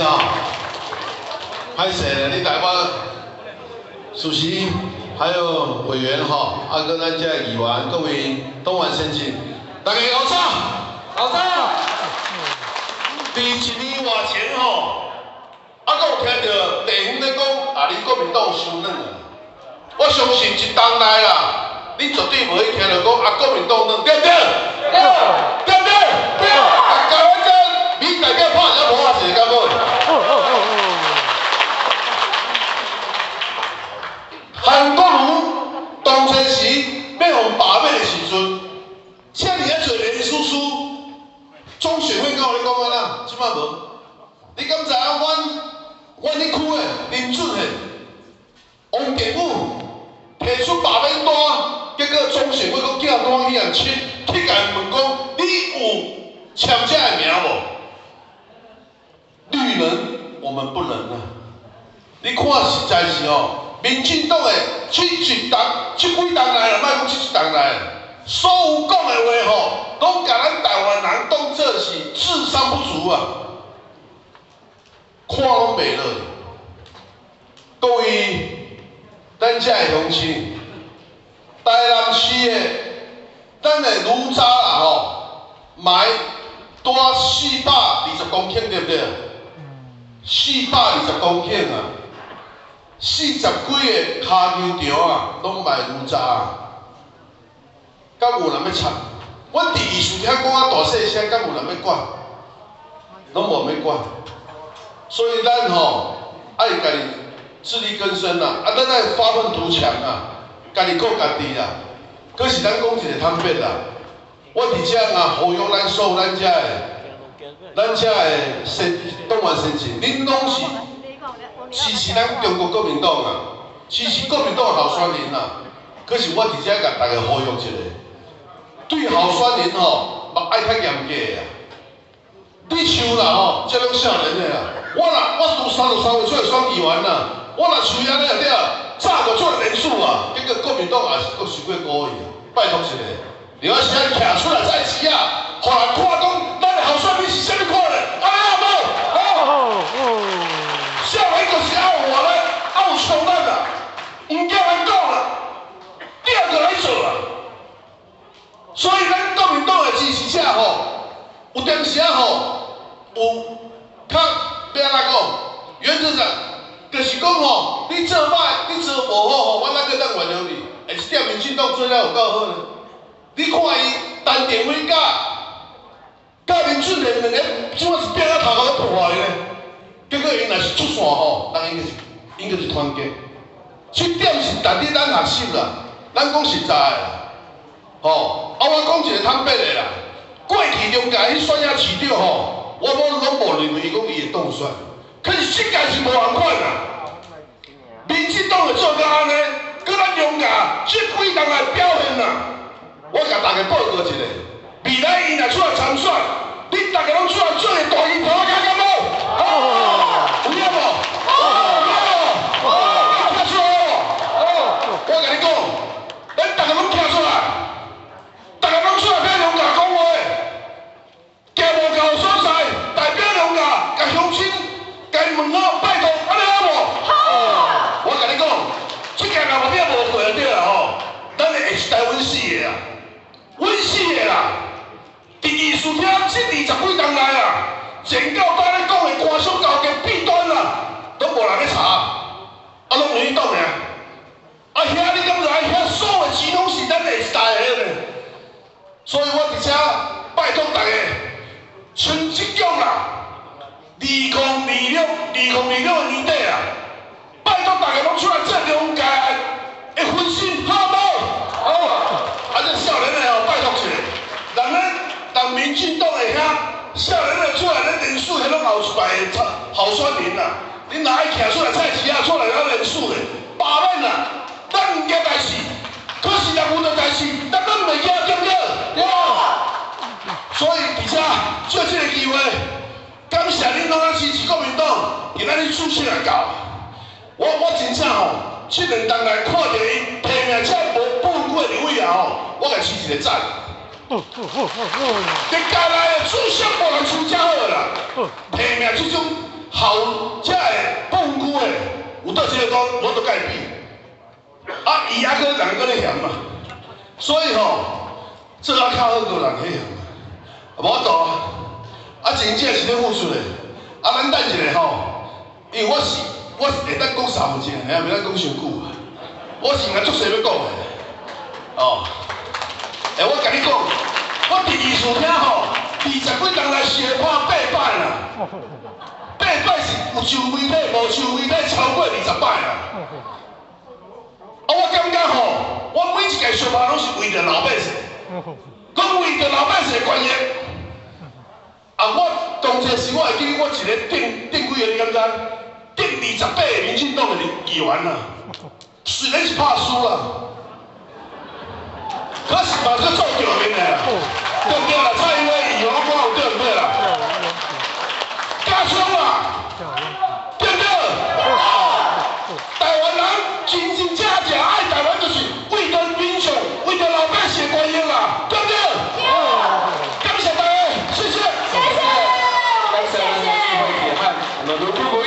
哦，歹势咧，你台湾主席还有委员哈，跟咱这议员各位东莞先进，大家好早，好早。伫1年外前吼，还有听到地方咧讲你国民党伤软啊，我相信一冬内啦，你绝对无去听到讲国民党软，对不对？对，对不对？对。台湾这民代表拍也无偌济，敢无？韩国瑜当初时要互罢免的时阵，遮尔啊侪连叔叔，总选会甲我咧讲安那，即摆无。你敢知影阮迄区的林俊宪、王建武提出罢免单，结果总选会佫寄单去人去甲因问讲，你有签这个名无？绿人我们不能啊！你看实在是哦。民进党的这几冬来啦，莫讲这一冬来，所有讲的话吼，拢甲咱台湾人当作是智商不足啊，看拢袂落。各位，咱遮的乡亲，台南市的咱的卢渣啦吼，买大420公顷对不对？420公顷啊！40几个骹球场啊，拢卖牛杂啊，敢有人要插？阮伫艺术厅讲啊大细声，敢有人要管？拢无要管。所以咱吼爱家己自力更生啦，咱爱发愤图强啊，家己顾家己啦。可是咱讲一个坦白啦，我伫遮啊，呼吁咱所有咱遮的东莞先进，恁拢是。支持咱中国国民党啊，支持国民党的候选人啊。可是我伫遮甲大家呼吁一下，对候选人吼，嘛爱较严格啊。你像啦吼，这种少年的啊，我拄33岁出来选议员啦，我若像安尼了了，早就做连署啊。结果国民党也是佫想过故意啊，拜托一下，你要是咱徛出来再时啊，互人看讲咱的候选人是啥物款的，安尼好无？少年就是爱有活力，爱有冲力啦，唔叫人讲啦，你就来做啊。所以咱国民党的支持者吼，有阵时啊吼，有较要安怎讲？原则上就是讲吼，你做歹，你做无好吼，我哪个当原谅你？下一点民进党做了有够好呢？你看伊陈定伟甲林俊宪两个，怎么是变啊头壳咧破的呢？结果因若是出线吼，人应该是团结。这点是值得咱学习啦。咱讲实在的啦，吼，我讲一个坦白的啦。过去中间迄选遐市长吼，我拢无认为伊讲伊会当选。可是世界是无同款啦。民进党会做到安尼，搁咱中间这几人来表现啦。我甲大家报告一下，未来伊若出来参选，你大家拢出来做个大姨婆，敢无？有影无？听出来无？我甲你讲，咱大家拢听出来，大家拢出来替龙家讲话，行无够所在，代表龙家甲乡亲，甲伊问好拜托，安尼好无？好。我甲你讲，这件若后壁无过就对啦吼，咱会下一代稳死的啦，稳死的啦。伫艺术厅这20几冬来啊。前到咱咧讲的官商勾结弊端啦，都无人咧查，拢容易当尔。遐你敢知？遐所有的钱拢是咱下一代的呢。所以我伫遮拜托大家，像即种啦，2026的年底啊，拜托大家拢出来做谅解的分心，好无？好。这少年的哦，拜托一下，人民进党的遐。少年的出来，咱连署迄拢后一排的候选人啦，恁若爱徛出来菜市啊，出来咱连署的，罢免啦，咱唔惊代志，可是若有着代志，咱拢袂惊，对不对？对。所以伫遮借这个机会，感谢恁拢支持国民党，今仔日出现来搞，我真正吼，这2冬来看到伊提名这无半过立委啊吼，我甲支一个赞。你家内的主席无人出遮好啦，提名这种后遮个保护区的，有倒一个讲我都改比，啊，伊还佫人佫咧嫌嘛，所以吼，做啊较好个人去嫌，无法度啊，啊，真正是咧付出的，啊，咱等一下吼，因为我是会当讲3分钟，吓，袂当讲伤久啊，我是若足细要讲的，哦，我甲你讲，我第二次听吼，20几人来相看8摆啦。8摆是有受媒体，无受媒体超过20摆啦。啊，我感觉吼，我每一届相拍拢是为着老百姓，讲为着老百姓的权益。啊，我当初时我会记我一个顶几个，你敢知？顶28个民进党的议员啦，虽然是拍输啦，可是嘛佫做着面的啦，对不对啦？蔡英文议员我有对不对啦？加枪啦！对不对？台湾人真真正正爱台湾，就是为着民众、为着老百姓的权益啦，对不对？感谢大家，谢谢。谢谢，谢谢。我们议会铁汉，我们卢副国。